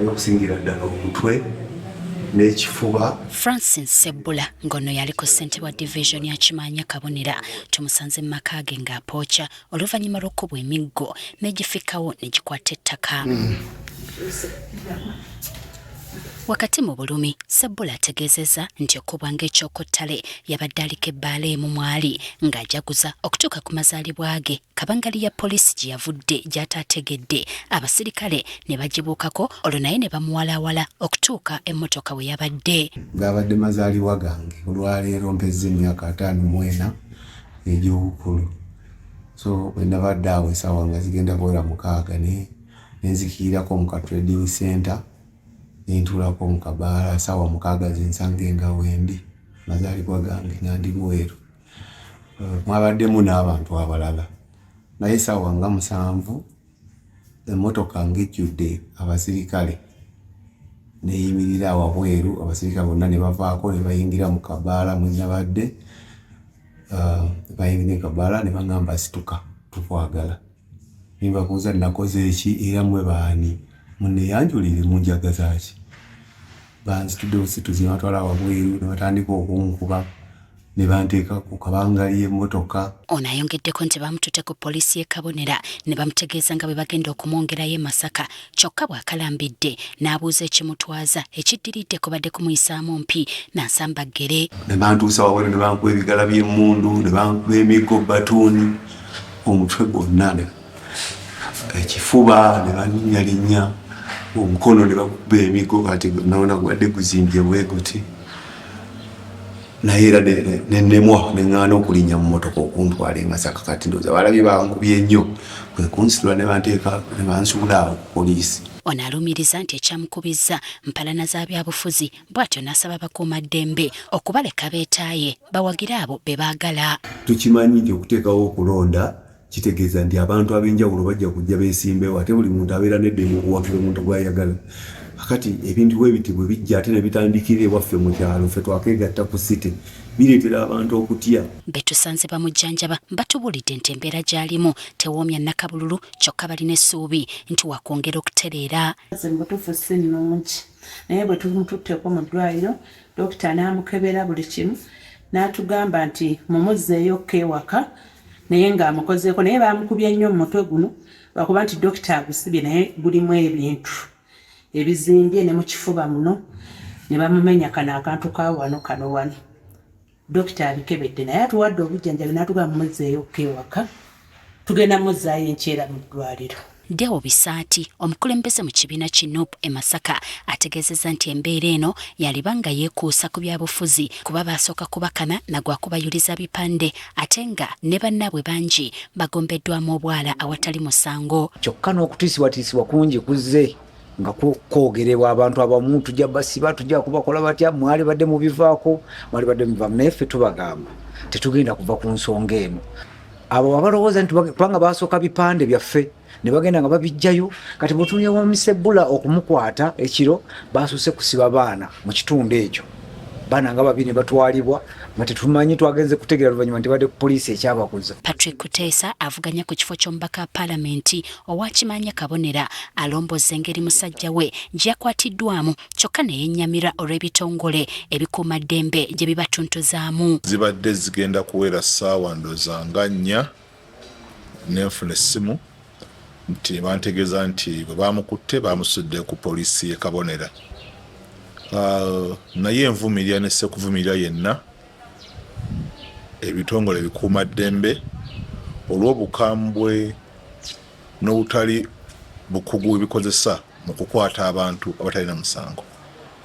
okusingira ddala omutwe n'ekifuba. Francis Sebbula ngono yaliko ssente wa division ya Kimanya Kabonera tumusanze mu maka ge ng'apookya oluvannyuma lw'okkubwa emiggo n'egifikawo ne gikwata ettaka. Wakati mu bulumi, Sebbula ategeezezza nti okkubwa ng'ekyokottale yabadde aliko ebbaala emu mwali ng'ajaguza okutuuka ku mazaalibwa ge. Kabangali ya poliisi gye yavudde gy'ataategedde abasirikale ne bagibuukako olwo naye ne bamuwalawala okutuuka emmotoka we yabadde. Gaabadde mazaalibwa gange olwaleero mpezza emyaka 54 egy'obukulu. So bwe nabadde awo essaawa nga zigenda kuwera 6 nenzikirako mu ka trading center nentulako mu kabaala essaawa 6 zensange nga wendi mazaalibwa gange nga ndi Bweru. Mwabaddemu n'abantu abalala naye essaawa nga 7 emmotoka ng'ejjudde abasirikale neyimirira awo Bweru. Abasirikale bonna ne bavaako ne bayingira mu kabaala mwe nabadde. Bayingira mu kabaala ne baŋŋamba situka tukwagala. Nimbabuuza nakoze eki era mmwe baani munne yanjulire munjagaza ki. Banzitudde busituzi ne batwala Bweru ne batandika okunkuba ne banteeka ku kabangali y'emmotoka. Ono ayongeddeko nti bamututte ku poliisi y'e Kabonera ne bamutegeeza nga bwe bagenda okumwongerayo e Masaka kyokka bw'akalambidde n'abuuza ekimutwaza ekiddiridde kubadde kumuyisaamu mpi n'ansamba ggere. Ne bantuusa wabweru ne bankuba ebigala by'emmundu ne bankuba emiggo batuuni omutwe gwonna ekifuba ne banyalinya omukono ne bakuba emiggo kati naona gwadde guzimbye bwe guti. Naye era nennemwa neŋŋaana okulinnya mu mmotoka okuntwala e Masaka kati ndowooza balabye bankubye nnyo kwe kunsitula ne banteeka ne bansuula awo ku poliisi. Ono alumiriza nti ekyamukubizza mpalana za byabufuzi bw'atyo n'asaba bakuumaddembe okubaleka beetaaye bawagire abo be baagala. Tukimanyi nti okuteekawo okulonda kitegeeza nti abantu ab'enjawulo bajja kujja beesimbewo ate buli muntu abeera n'eddembe okuwagira omuntu gw'ayagala. Kati ebintu bwebiti bwe bijja ate ne bitandikira ewaffe mu kyalo ffe twakeegatta ku site bireetera abantu okutya. Be tusanze bamujjanjaba batubulidde nti embeera gy'alimu tewoomya Nakabululu kyokka balina essuubi nti wakwongera okutereera. Mutuufu si nnungi naye bwe tumututteko mu ddwaliro dokita n'amukebera buli kimu n'atugamba nti mumuzzeeyokko ewaka naye ng'amukozeeko naye baamukubye nnyo mu mutwe guno lwakuba nti dokita agusibye naye gulimu ebintu ebizimbye ne mu kifuba muno ne bamumenya kano akantu ka wano kano wano. Dokita abikebedde naye atuwadde obujjanjabi n'atugamba mumuzzeeyokko ewaka tugenda muzzaayo enkyera mu ddwaliro. Deo Bisaati omukulembeze mu kibiina ki NUP e Masaka ategeezezza nti embeera eno yalibanga yeekuusa ku byabufuzi kuba baasooka kubakana nagwa kubayuliza bipande ate nga ne bannaabwe bangi bagombeddwamu obwala awatali musango. Kyokka n'okutiisibwatiisibwa kungi kuzze nga kwogerebwa abantu abamu tujja basiba tujja kubakola batya mwali badde mu bivaako mwali badde mu bivaamu naye ffe tubagamba tetugenda kuva ku nsonga eno. Abo abalowooza nti kubanga baasooka bipande byaffe ne bagenda nga babijjayo kati bwetunulya wa Sebbula okumukwata ekiro baasuse kusiba baana mu kitundu ekyo baana nga 2 ne batwalibwa nga tetumanyi twagenze kutegeera luvannyuma nti badde ku poliisi ekyabakuza. Patrick Kuteesa avuganya ku kifo ky'omubaka paalamenti owa Kimanya Kabonera alombozza engeri musajja we gye yakwatiddwamu kyokka ne yennyamira olw'ebitongole ebikuumaddembe gye bibatuntuzaamu. Zibadde zigenda kuwera ssaawa ndooza nga 4 nenfuna essimu nti bantegeeza nti bwe baamukutte baamusudde ku poliisi y'e Kabonera. Naye envumirira ne sekuvumirira yenna ebitongole ebikuumaddembe olw'obukambwe n'obutali bukugu ebikozesa mu kukwata abantu abatalina musango.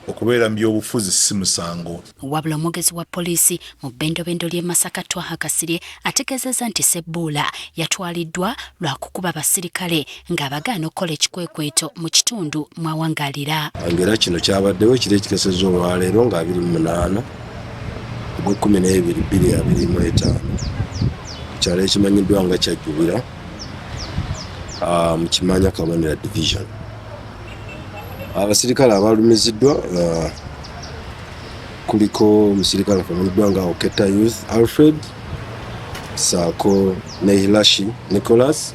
Okubeera mu by'obufuzi si musango. Wabula omwogezi wa poliisi mu bbendobendo ly'e Masaka Twaha Kasirye ategeezezza nti Sebbula yatwaliddwa lwa kukuba abasirikale ng'abagaana okukola ekikwekweto mu kitundu mwawangaalira. Ngera kino kyabaddewo kiri ekikesezza olwaleero nga 28 12/2025 kyalo ekimanyiddwa nga Kyajjubira mu Kimanya Kabonera division. Abasirikale abalumiziddwa kuliko omusirikale afamanyiddwa nga Oketa Youth Alfred saako ne Hilashi Nicholas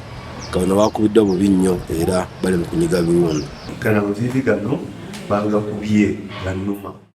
nga bano bakubiddwa bubi nnyo era bali mu kunyiga biwundu. Gano amaviivi gano bangakubye gannuma.